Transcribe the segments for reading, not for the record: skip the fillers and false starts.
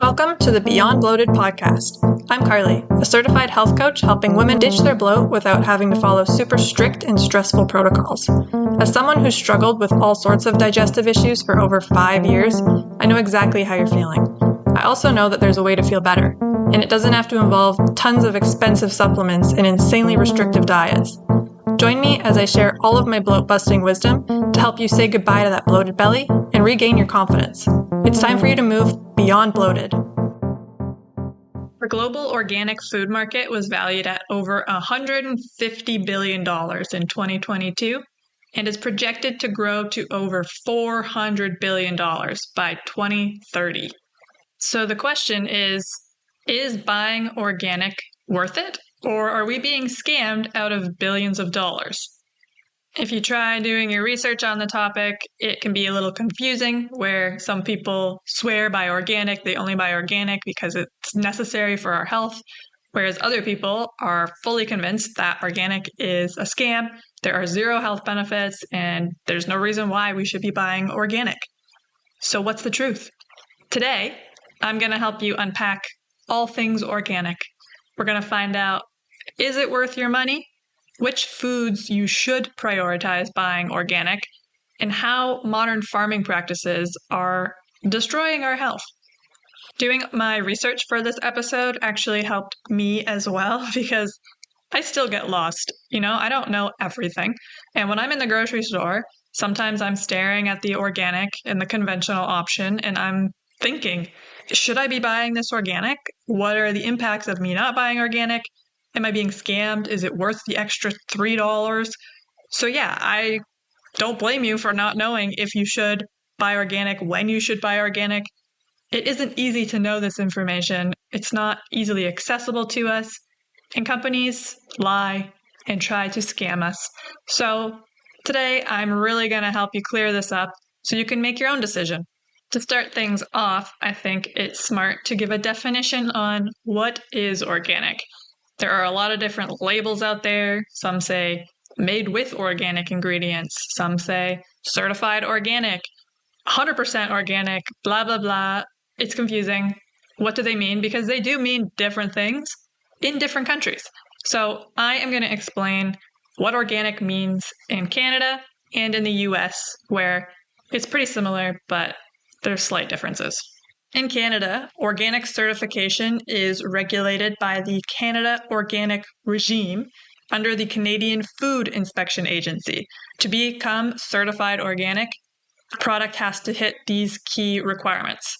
Welcome to the Beyond Bloated Podcast. I'm Carly, a certified health coach helping women ditch their bloat without having to follow super strict and stressful protocols. As someone who's struggled with all sorts of digestive issues for over 5 years, I know exactly how you're feeling. I also know that there's a way to feel better, and it doesn't have to involve tons of expensive supplements and insanely restrictive diets. Join me as I share all of my bloat-busting wisdom to help you say goodbye to that bloated belly and regain your confidence. It's time for you to move beyond bloated. The global organic food market was valued at over $150 billion in 2022 and is projected to grow to over $400 billion by 2030. So the question is buying organic worth it? Or are we being scammed out of billions of dollars? If you try doing your research on the topic, it can be a little confusing, where some people swear by organic, they only buy organic because it's necessary for our health, whereas other people are fully convinced that organic is a scam, there are zero health benefits, and there's no reason why we should be buying organic. So what's the truth? Today, I'm going to help you unpack all things organic. We're going to find out, is it worth your money? Which foods you should prioritize buying organic, and how modern farming practices are destroying our health. Doing my research for this episode actually helped me as well, because I still get lost. I don't know everything. And when I'm in the grocery store, sometimes I'm staring at the organic and the conventional option, and I'm thinking, should I be buying this organic? What are the impacts of me not buying organic? Am I being scammed? Is it worth the extra $3? So yeah, I don't blame you for not knowing if you should buy organic, when you should buy organic. It isn't easy to know this information. It's not easily accessible to us, and companies lie and try to scam us. So today, I'm really going to help you clear this up so you can make your own decision. To start things off, I think it's smart to give a definition on what is organic. There are a lot of different labels out there. Some say made with organic ingredients. Some say certified organic, 100% organic, blah, blah, blah. It's confusing. What do they mean? Because they do mean different things in different countries. So I am going to explain what organic means in Canada and in the US, where it's pretty similar, but there's slight differences. In Canada, organic certification is regulated by the Canada Organic Regime under the Canadian Food Inspection Agency. To become certified organic, the product has to hit these key requirements.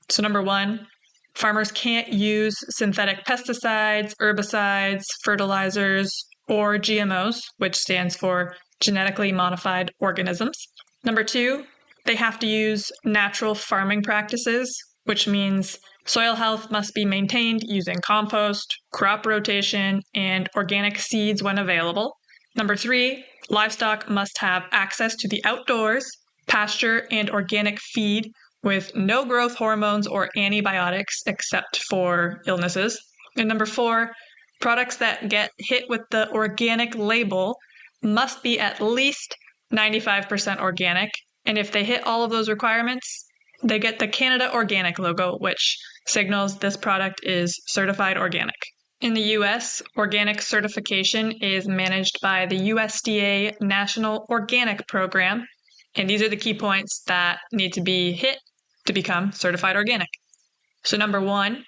So number one, farmers can't use synthetic pesticides, herbicides, fertilizers, or GMOs, which stands for genetically modified organisms. Number two, they have to use natural farming practices, which means soil health must be maintained using compost, crop rotation, and organic seeds when available. Number three, livestock must have access to the outdoors, pasture, and organic feed with no growth hormones or antibiotics except for illnesses. And number four, products that get hit with the organic label must be at least 95% organic. And if they hit all of those requirements, they get the Canada Organic logo, which signals this product is certified organic. In the US, organic certification is managed by the USDA National Organic Program, and these are the key points that need to be hit to become certified organic. So number one,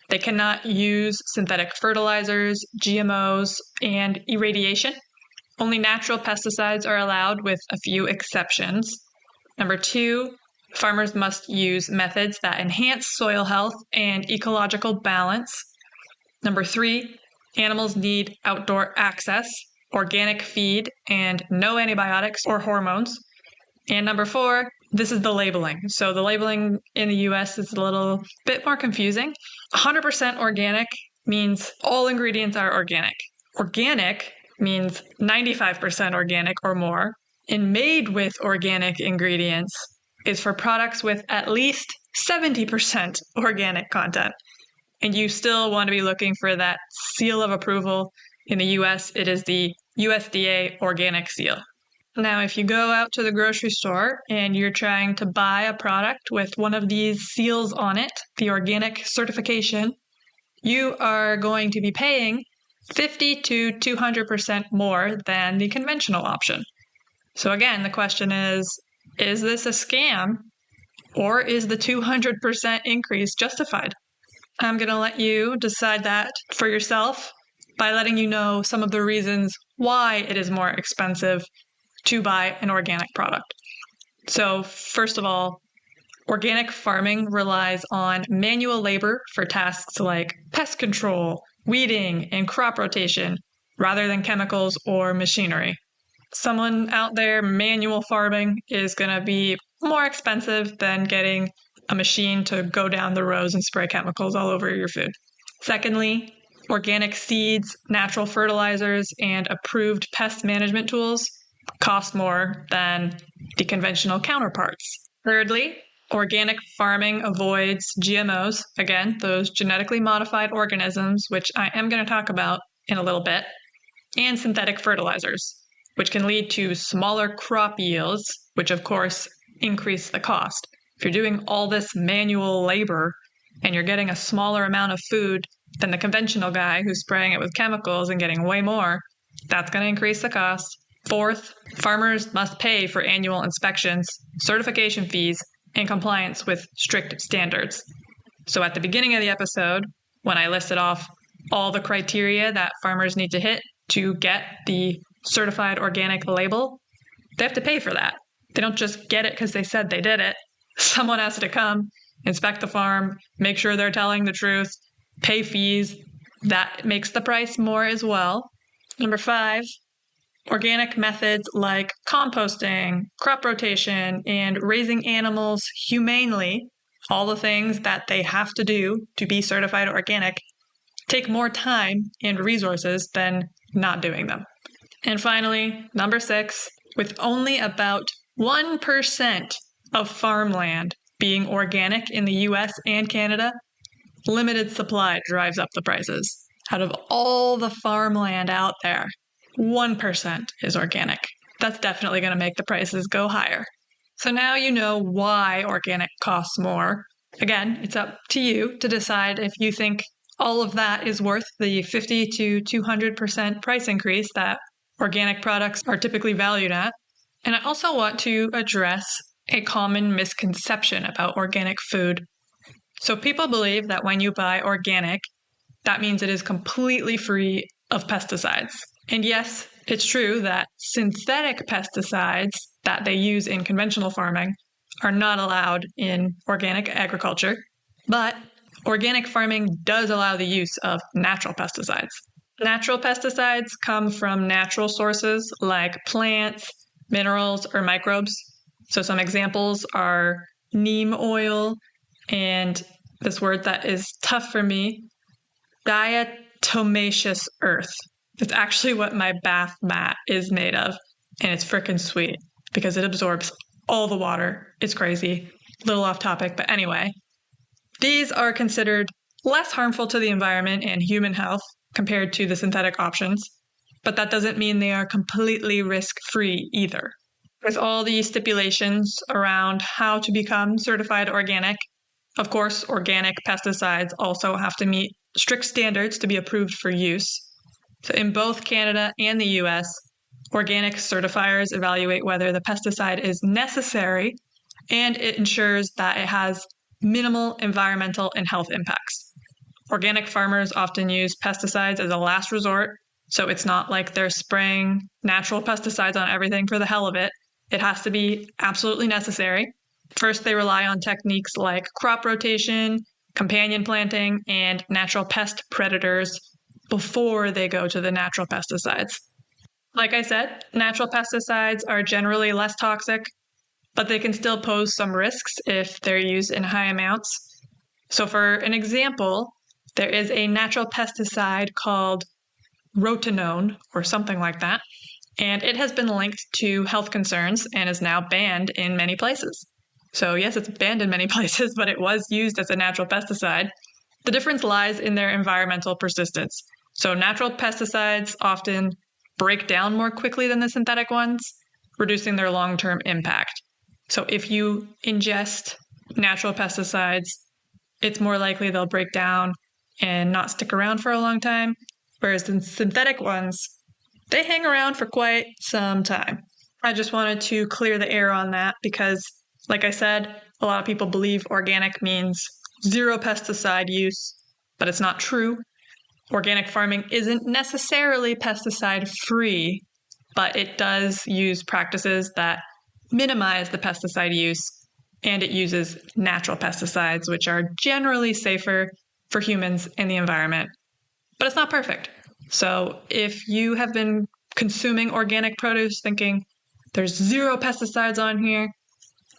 they cannot use synthetic fertilizers, GMOs, and irradiation. Only natural pesticides are allowed with a few exceptions. Number two, farmers must use methods that enhance soil health and ecological balance. Number three, animals need outdoor access, organic feed, and no antibiotics or hormones. And number four, this is the labeling. So the labeling in the US is a little bit more confusing. 100% organic means all ingredients are organic. Organic means 95% organic or more. And made with organic ingredients is for products with at least 70% organic content. And you still want to be looking for that seal of approval. In the US, it is the USDA organic seal. Now, if you go out to the grocery store and you're trying to buy a product with one of these seals on it, the organic certification, you are going to be paying 50 to 200% more than the conventional option. So again, the question is this a scam, or is the 200% increase justified? I'm going to let you decide that for yourself by letting you know some of the reasons why it is more expensive to buy an organic product. So first of all, organic farming relies on manual labor for tasks like pest control, weeding, and crop rotation, rather than chemicals or machinery. Someone out there manual farming is going to be more expensive than getting a machine to go down the rows and spray chemicals all over your food. Secondly, organic seeds, natural fertilizers, and approved pest management tools cost more than the conventional counterparts. Thirdly, organic farming avoids GMOs, again, those genetically modified organisms, which I am going to talk about in a little bit, and synthetic fertilizers, which can lead to smaller crop yields, which of course increase the cost. If you're doing all this manual labor and you're getting a smaller amount of food than the conventional guy who's spraying it with chemicals and getting way more, that's going to increase the cost. Fourth, farmers must pay for annual inspections, certification fees, and compliance with strict standards. So at the beginning of the episode, when I listed off all the criteria that farmers need to hit to get the certified organic label, they have to pay for that. They don't just get it because they said they did it. Someone has to come, inspect the farm, make sure they're telling the truth, pay fees. That makes the price more as well. Number 5, organic methods like composting, crop rotation, and raising animals humanely, all the things that they have to do to be certified organic, take more time and resources than not doing them. And finally, number 6, with only about 1% of farmland being organic in the US and Canada, limited supply drives up the prices. Out of all the farmland out there, 1% is organic. That's definitely going to make the prices go higher. So now you know why organic costs more. Again, it's up to you to decide if you think all of that is worth the 50 to 200% price increase that organic products are typically valued at. And I also want to address a common misconception about organic food. So people believe that when you buy organic, that means it is completely free of pesticides. And yes, it's true that synthetic pesticides that they use in conventional farming are not allowed in organic agriculture, but organic farming does allow the use of natural pesticides. Natural pesticides come from natural sources like plants, minerals, or microbes. So some examples are neem oil and this word that is tough for me, diatomaceous earth. It's actually what my bath mat is made of, and it's freaking sweet because it absorbs all the water. It's crazy. A little off topic, but anyway. These are considered less harmful to the environment and human health compared to the synthetic options, but that doesn't mean they are completely risk-free either. With all the stipulations around how to become certified organic, of course, organic pesticides also have to meet strict standards to be approved for use. So in both Canada and the US, organic certifiers evaluate whether the pesticide is necessary and it ensures that it has minimal environmental and health impacts. Organic farmers often use pesticides as a last resort, so it's not like they're spraying natural pesticides on everything for the hell of it. It has to be absolutely necessary. First, they rely on techniques like crop rotation, companion planting, and natural pest predators before they go to the natural pesticides. Like I said, natural pesticides are generally less toxic, but they can still pose some risks if they're used in high amounts. So for an example, there is a natural pesticide called rotenone or something like that, and it has been linked to health concerns and is now banned in many places. So yes, it's banned in many places, but it was used as a natural pesticide. The difference lies in their environmental persistence. So natural pesticides often break down more quickly than the synthetic ones, reducing their long-term impact. So if you ingest natural pesticides, it's more likely they'll break down and not stick around for a long time, whereas the synthetic ones, they hang around for quite some time. I just wanted to clear the air on that because, like I said, a lot of people believe organic means zero pesticide use, but it's not true. Organic farming isn't necessarily pesticide-free, but it does use practices that minimize the pesticide use, and it uses natural pesticides, which are generally safer for humans and the environment. But it's not perfect. So if you have been consuming organic produce thinking there's zero pesticides on here,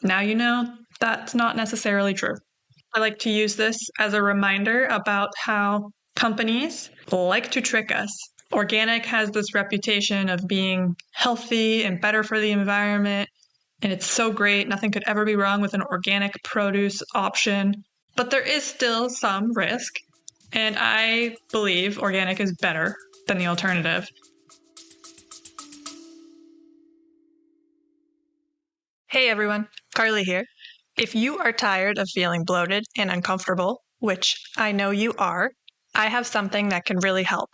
now you know that's not necessarily true. I like to use this as a reminder about how companies like to trick us. Organic has this reputation of being healthy and better for the environment, and it's so great. Nothing could ever be wrong with an organic produce option, but there is still some risk, and I believe organic is better than the alternative. Hey everyone, Carly here. If you are tired of feeling bloated and uncomfortable, which I know you are, I have something that can really help.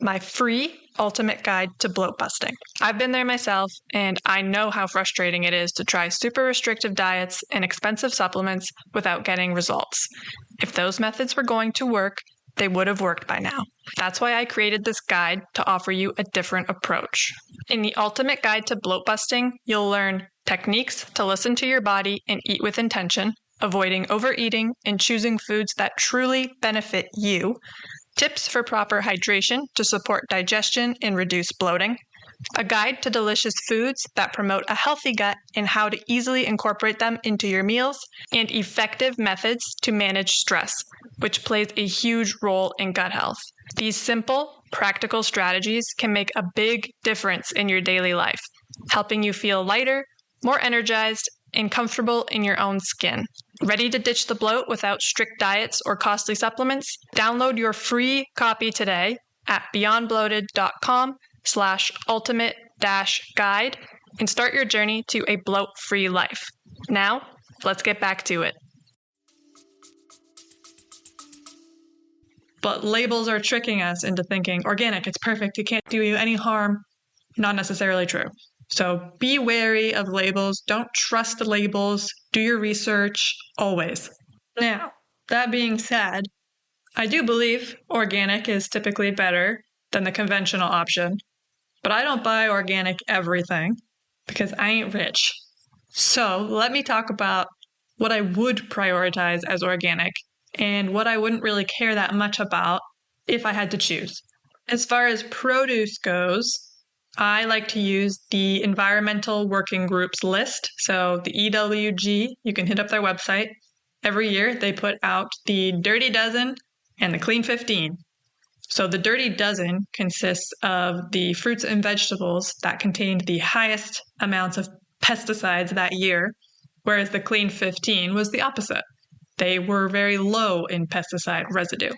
My free ultimate guide to bloat busting. I've been there myself, and I know how frustrating it is to try super restrictive diets and expensive supplements without getting results. If those methods were going to work, they would have worked by now. That's why I created this guide to offer you a different approach. In the ultimate guide to bloat busting, you'll learn techniques to listen to your body and eat with intention, avoiding overeating and choosing foods that truly benefit you, tips for proper hydration to support digestion and reduce bloating, a guide to delicious foods that promote a healthy gut and how to easily incorporate them into your meals, and effective methods to manage stress, which plays a huge role in gut health. These simple, practical strategies can make a big difference in your daily life, helping you feel lighter, more energized, and comfortable in your own skin. Ready to ditch the bloat without strict diets or costly supplements? Download your free copy today at beyondbloated.com/ultimate-guide and start your journey to a bloat-free life. Now, let's get back to it. But labels are tricking us into thinking organic, it's perfect, it can't do you any harm. Not necessarily true. So be wary of labels. Don't trust the labels. Do your research always. Now, that being said, I do believe organic is typically better than the conventional option, but I don't buy organic everything because I ain't rich. So let me talk about what I would prioritize as organic and what I wouldn't really care that much about if I had to choose. As far as produce goes, I like to use the Environmental Working Groups list. So the EWG, you can hit up their website. Every year they put out the Dirty Dozen and the Clean 15. So the Dirty Dozen consists of the fruits and vegetables that contained the highest amounts of pesticides that year, whereas the Clean 15 was the opposite. They were very low in pesticide residue.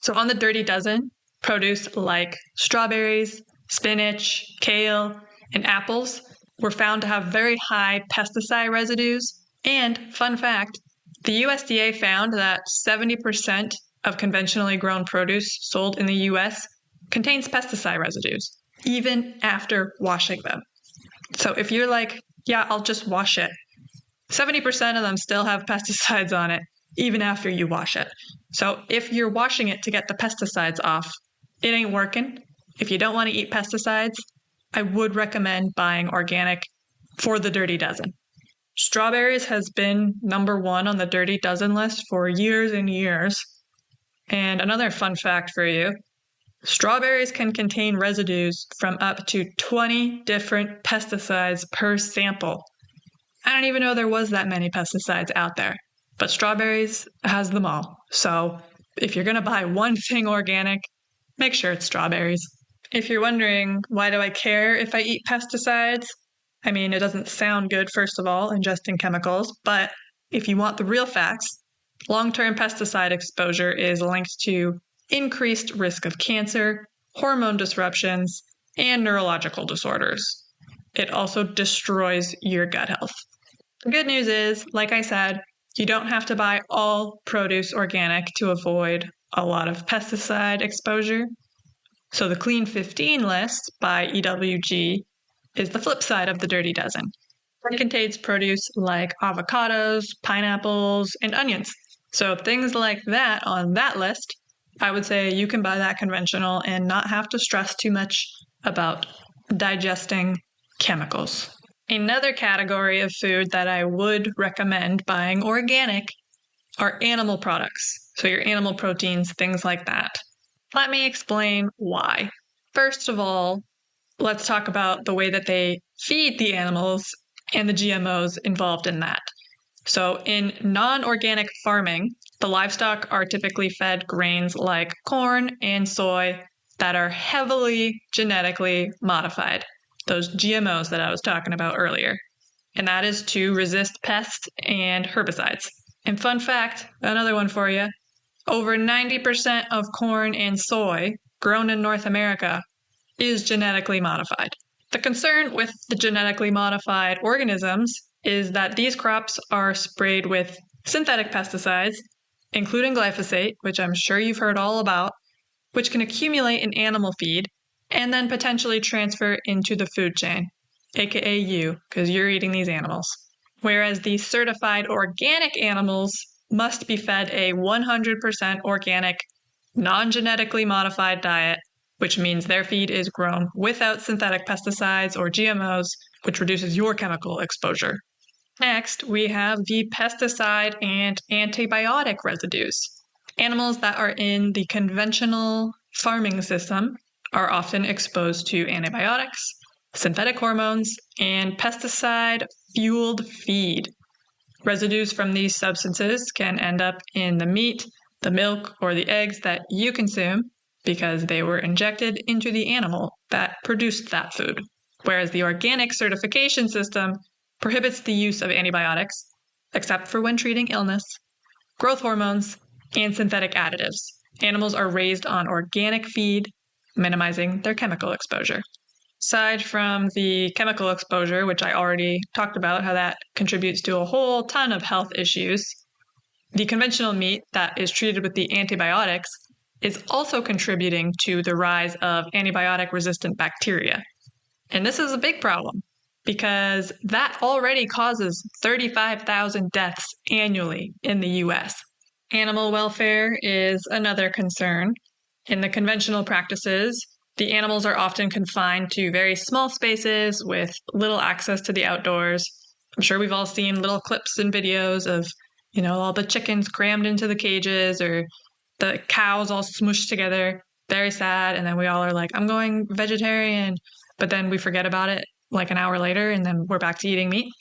So on the Dirty Dozen, produce like strawberries, spinach, kale, and apples were found to have very high pesticide residues. And fun fact, the USDA found that 70% of conventionally grown produce sold in the US contains pesticide residues, even after washing them. So if you're like, yeah, I'll just wash it, 70% of them still have pesticides on it, even after you wash it. So if you're washing it to get the pesticides off, it ain't working. If you don't want to eat pesticides, I would recommend buying organic for the Dirty Dozen. Strawberries has been number one on the Dirty Dozen list for years and years. And another fun fact for you, strawberries can contain residues from up to 20 different pesticides per sample. I don't even know there was that many pesticides out there, but strawberries has them all. So if you're going to buy one thing organic, make sure it's strawberries. If you're wondering, why do I care if I eat pesticides? I mean, it doesn't sound good, first of all, ingesting chemicals, but if you want the real facts, long-term pesticide exposure is linked to increased risk of cancer, hormone disruptions, and neurological disorders. it also destroys your gut health. The good news is, like I said, you don't have to buy all produce organic to avoid a lot of pesticide exposure. So the Clean 15 list by EWG is the flip side of the Dirty Dozen. It contains produce like avocados, pineapples, and onions. So things like that on that list, I would say you can buy that conventional and not have to stress too much about digesting chemicals. Another category of food that I would recommend buying organic are animal products. So your animal proteins, things like that. Let me explain why. First of all, let's talk about the way that they feed the animals and the GMOs involved in that. So in non-organic farming, the livestock are typically fed grains like corn and soy that are heavily genetically modified, those GMOs that I was talking about earlier. And that is to resist pests and herbicides. And fun fact, another one for you, over 90% of corn and soy grown in North America is genetically modified. The concern with the genetically modified organisms is that these crops are sprayed with synthetic pesticides, including glyphosate, which I'm sure you've heard all about, which can accumulate in animal feed and then potentially transfer into the food chain, aka you, because you're eating these animals. Whereas the certified organic animals must be fed a 100% organic, non-genetically modified diet, which means their feed is grown without synthetic pesticides or GMOs, which reduces your chemical exposure. Next, we have the pesticide and antibiotic residues. Animals that are in the conventional farming system are often exposed to antibiotics, synthetic hormones, and pesticide-fueled feed. Residues from these substances can end up in the meat, the milk, or the eggs that you consume because they were injected into the animal that produced that food. Whereas the organic certification system prohibits the use of antibiotics, except for when treating illness, growth hormones, and synthetic additives. Animals are raised on organic feed, minimizing their chemical exposure. Aside from the chemical exposure, which I already talked about, how that contributes to a whole ton of health issues, the conventional meat that is treated with the antibiotics is also contributing to the rise of antibiotic-resistant bacteria. And this is a big problem because that already causes 35,000 deaths annually in the US. Animal welfare is another concern. In the conventional practices, the animals are often confined to very small spaces with little access to the outdoors. I'm sure we've all seen little clips and videos of, all the chickens crammed into the cages or the cows all smushed together. Very sad. And then we all are like, I'm going vegetarian. But then we forget about it like an hour later and then we're back to eating meat.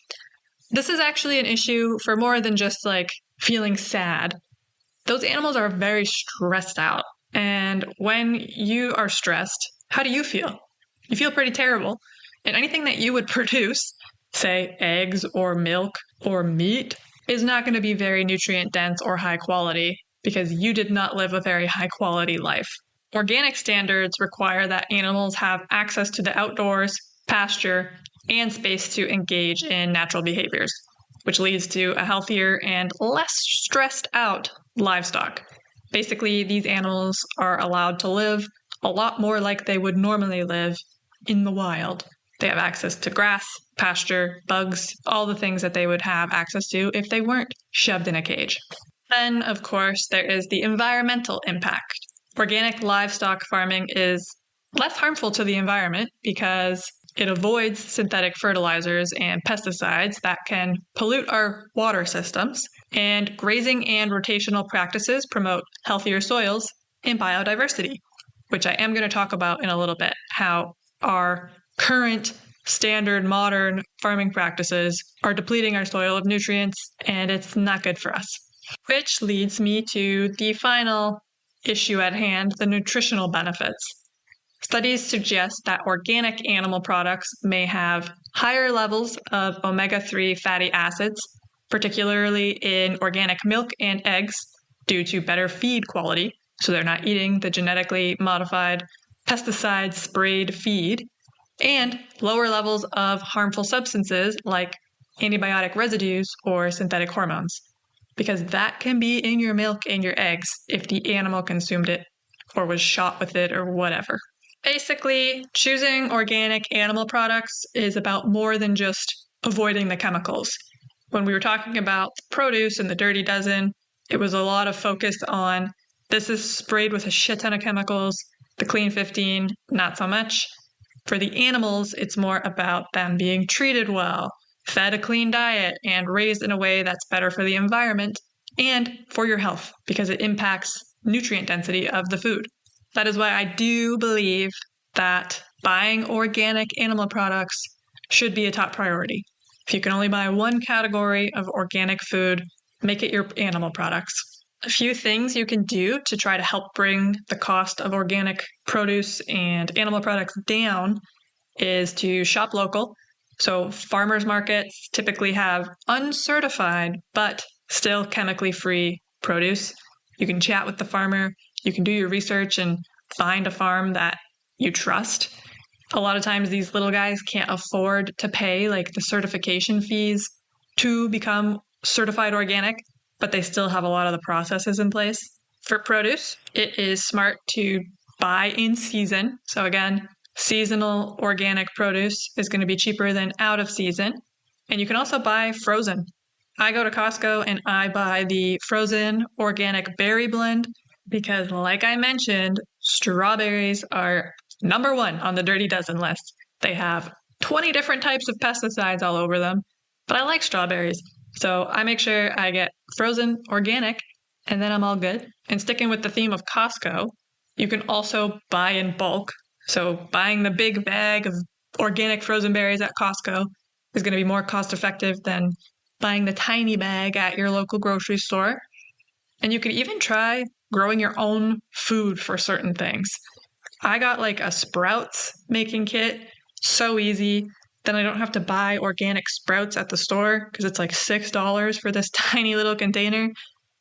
This is actually an issue for more than just like feeling sad. Those animals are very stressed out. And when you are stressed, how do you feel? You feel pretty terrible. And anything that you would produce, say eggs or milk or meat, is not going to be very nutrient dense or high quality because you did not live a very high quality life. Organic standards require that animals have access to the outdoors, pasture, and space to engage in natural behaviors, which leads to a healthier and less stressed out livestock. Basically, these animals are allowed to live a lot more like they would normally live in the wild. They have access to grass, pasture, bugs, all the things that they would have access to if they weren't shoved in a cage. Then, of course, there is the environmental impact. Organic livestock farming is less harmful to the environment because it avoids synthetic fertilizers and pesticides that can pollute our water systems, and grazing and rotational practices promote healthier soils and biodiversity, which I am going to talk about in a little bit, how our current standard modern farming practices are depleting our soil of nutrients, and it's not good for us. Which leads me to the final issue at hand, the nutritional benefits. Studies suggest that organic animal products may have higher levels of omega-3 fatty acids, particularly in organic milk and eggs, due to better feed quality. So they're not eating the genetically modified pesticide sprayed feed. and lower levels of harmful substances like antibiotic residues or synthetic hormones, because that can be in your milk and your eggs if the animal consumed it or was shot with it or whatever. Basically, choosing organic animal products is about more than just avoiding the chemicals. When we were talking about produce and the Dirty Dozen, it was a lot of focus on this is sprayed with a shit ton of chemicals, the Clean 15, not so much. For the animals, it's more about them being treated well, fed a clean diet, and raised in a way that's better for the environment and for your health because it impacts nutrient density of the food. That is why I do believe that buying organic animal products should be a top priority. If you can only buy one category of organic food, make it your animal products. A few things you can do to try to help bring the cost of organic produce and animal products down is to shop local. So farmers markets typically have uncertified but still chemically free produce. You can chat with the farmer, you can do your research and find a farm that you trust. A lot of times these little guys can't afford to pay like the certification fees to become certified organic, but they still have a lot of the processes in place. For produce, it is smart to buy in season. So again, seasonal organic produce is going to be cheaper than out of season. And you can also buy frozen. I go to Costco and I buy the frozen organic berry blend because, like I mentioned, strawberries are number one on the Dirty Dozen list. They have 20 different types of pesticides all over them, but I like strawberries. So I make sure I get frozen organic and then I'm all good. And sticking with the theme of Costco, you can also buy in bulk. So buying the big bag of organic frozen berries at Costco is going to be more cost effective than buying the tiny bag at your local grocery store. And you could even try growing your own food for certain things. I got like a sprouts making kit, so easy. Then I don't have to buy organic sprouts at the store because it's like $6 for this tiny little container.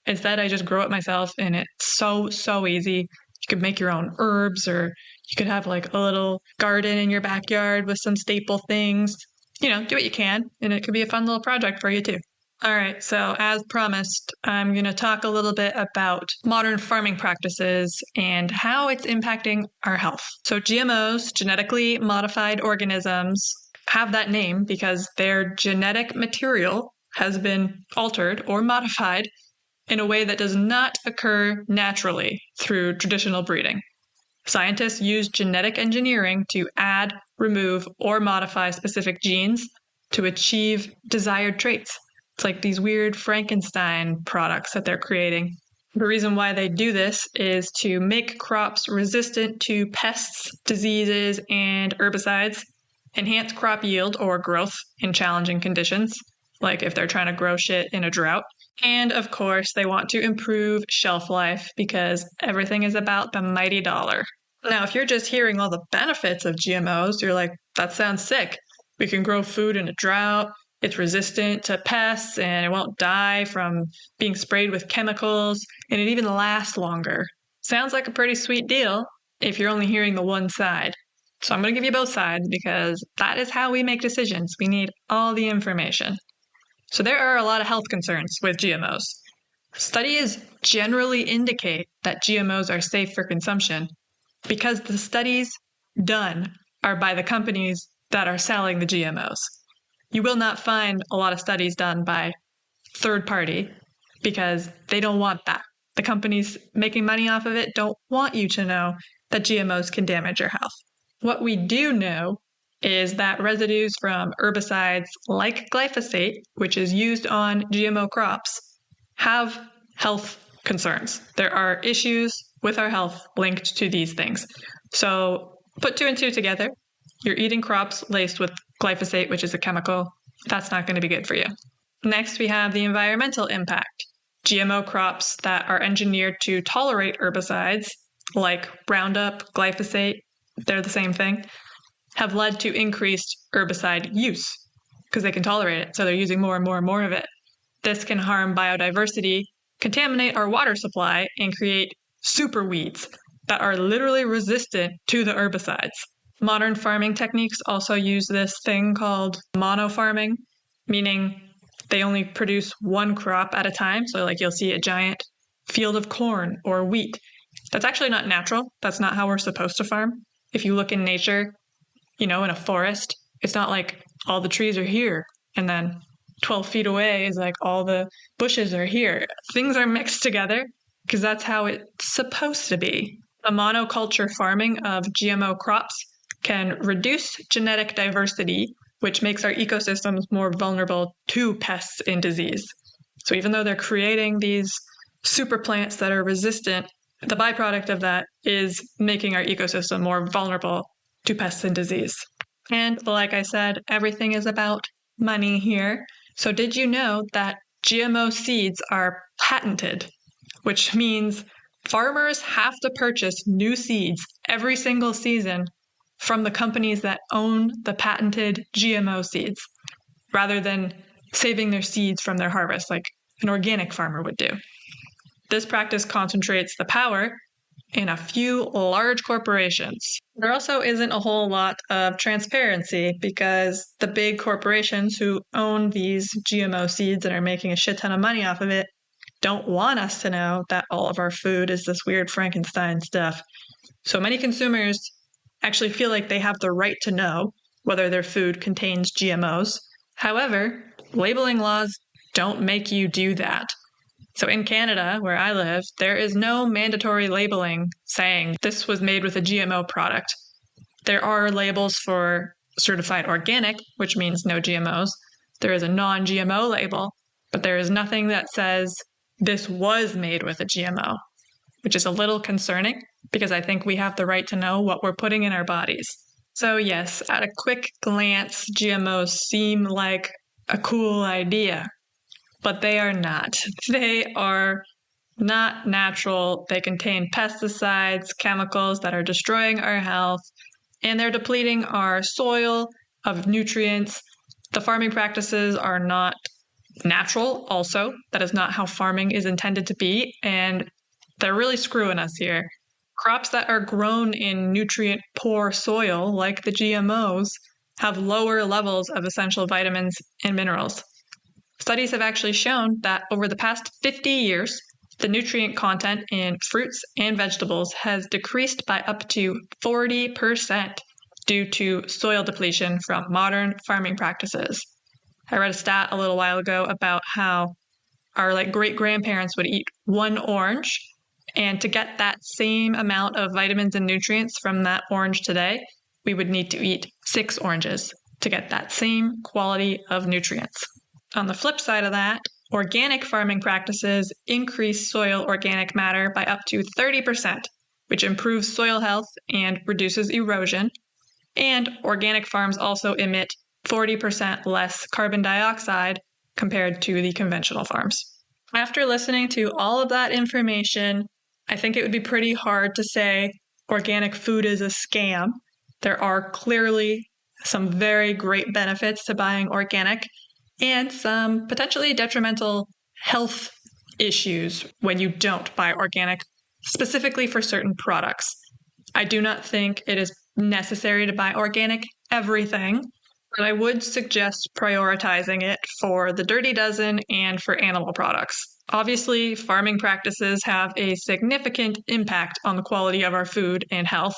Instead, I just grow it myself and it's so easy. You could make your own herbs or you could have like a little garden in your backyard with some staple things. You know, do what you can and it could be a fun little project for you too. All right, so as promised, I'm going to talk a little bit about modern farming practices and how it's impacting our health. So GMOs, genetically modified organisms, have that name because their genetic material has been altered or modified in a way that does not occur naturally through traditional breeding. Scientists use genetic engineering to add, remove, or modify specific genes to achieve desired traits. It's like these weird Frankenstein products that they're creating. The reason why they do this is to make crops resistant to pests, diseases, and herbicides, enhance crop yield or growth in challenging conditions, like if they're trying to grow shit in a drought. And of course, they want to improve shelf life because everything is about the mighty dollar. Now, if you're just hearing all the benefits of GMOs, you're like, that sounds sick. We can grow food in a drought. It's resistant to pests and it won't die from being sprayed with chemicals, and it even lasts longer. Sounds like a pretty sweet deal if you're only hearing the one side. So I'm going to give you both sides because that is how we make decisions. We need all the information. So there are a lot of health concerns with GMOs. Studies generally indicate that GMOs are safe for consumption because the studies done are by the companies that are selling the GMOs. You will not find a lot of studies done by third party because they don't want that. The companies making money off of it don't want you to know that GMOs can damage your health. What we do know is that residues from herbicides like glyphosate, which is used on GMO crops, have health concerns. There are issues with our health linked to these things. So put two and two together. You're eating crops laced with glyphosate, which is a chemical. That's not going to be good for you. Next, we have the environmental impact. GMO crops that are engineered to tolerate herbicides, like Roundup, glyphosate, they're the same thing, have led to increased herbicide use because they can tolerate it. So they're using more and more and more of it. This can harm biodiversity, contaminate our water supply, and create super weeds that are literally resistant to the herbicides. Modern farming techniques also use this thing called monofarming, meaning they only produce one crop at a time. So like you'll see a giant field of corn or wheat. That's actually not natural. That's not how we're supposed to farm. If you look in nature, in a forest, it's not like all the trees are here and then 12 feet away is like all the bushes are here. Things are mixed together because that's how it's supposed to be. A monoculture farming of GMO crops can reduce genetic diversity, which makes our ecosystems more vulnerable to pests and disease. So even though they're creating these super plants that are resistant, the byproduct of that is making our ecosystem more vulnerable to pests and disease. And like I said, everything is about money here. So did you know that GMO seeds are patented, which means farmers have to purchase new seeds every single season from the companies that own the patented GMO seeds, rather than saving their seeds from their harvest like an organic farmer would do. This practice concentrates the power in a few large corporations. There also isn't a whole lot of transparency because the big corporations who own these GMO seeds and are making a shit ton of money off of it don't want us to know that all of our food is this weird Frankenstein stuff. So many consumers actually feel like they have the right to know whether their food contains GMOs. However, labeling laws don't make you do that. So in Canada, where I live, there is no mandatory labeling saying this was made with a GMO product. There are labels for certified organic, which means no GMOs. There is a non-GMO label, but there is nothing that says this was made with a GMO, which is a little concerning because I think we have the right to know what we're putting in our bodies. So yes, at a quick glance, GMOs seem like a cool idea. But they are not. They are not natural. They contain pesticides, chemicals that are destroying our health, and they're depleting our soil of nutrients. The farming practices are not natural also. That is not how farming is intended to be, and they're really screwing us here. Crops that are grown in nutrient-poor soil, like the GMOs, have lower levels of essential vitamins and minerals. Studies have actually shown that over the past 50 years, the nutrient content in fruits and vegetables has decreased by up to 40% due to soil depletion from modern farming practices. I read a stat a little while ago about how our great-grandparents would eat one orange, and to get that same amount of vitamins and nutrients from that orange today, we would need to eat 6 oranges to get that same quality of nutrients. On the flip side of that, organic farming practices increase soil organic matter by up to 30%, which improves soil health and reduces erosion. And organic farms also emit 40% less carbon dioxide compared to the conventional farms. After listening to all of that information, I think it would be pretty hard to say organic food is a scam. There are clearly some very great benefits to buying organic, and some potentially detrimental health issues when you don't buy organic, specifically for certain products. I do not think it is necessary to buy organic everything, but I would suggest prioritizing it for the Dirty Dozen and for animal products. Obviously, farming practices have a significant impact on the quality of our food and health.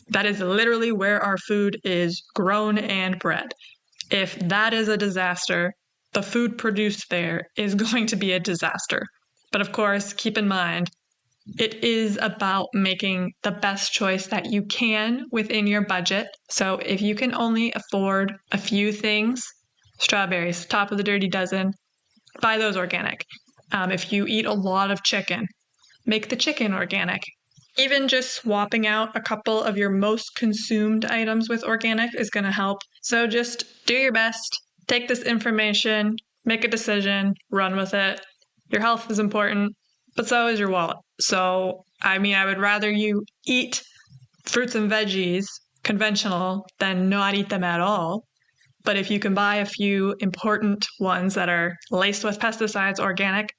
That is literally where our food is grown and bred. If that is a disaster, the food produced there is going to be a disaster. But of course, keep in mind, it is about making the best choice that you can within your budget. So if you can only afford a few things, strawberries, top of the Dirty Dozen, buy those organic. If you eat a lot of chicken, make the chicken organic. Even just swapping out a couple of your most consumed items with organic is going to help. So just do your best, take this information, make a decision, run with it. Your health is important, but so is your wallet. So, I would rather you eat fruits and veggies, conventional, than not eat them at all. But if you can buy a few important ones that are laced with pesticides organic,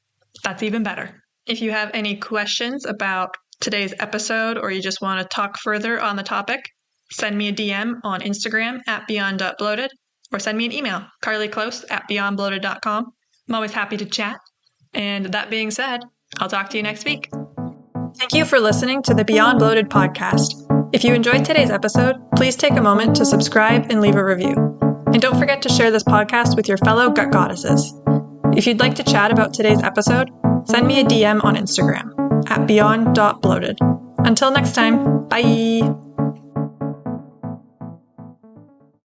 that's even better. If you have any questions about today's episode, or you just want to talk further on the topic, Send me a DM on Instagram at beyond.bloated, or send me an email, carlyclose@beyondbloated.com. I'm always happy to chat. And that being said, I'll talk to you next week. Thank you for listening to the Beyond Bloated podcast. If you enjoyed today's episode, please take a moment to subscribe and leave a review. And don't forget to share this podcast with your fellow gut goddesses. If you'd like to chat about today's episode, send me a DM on Instagram at beyond.bloated. Until next time, bye!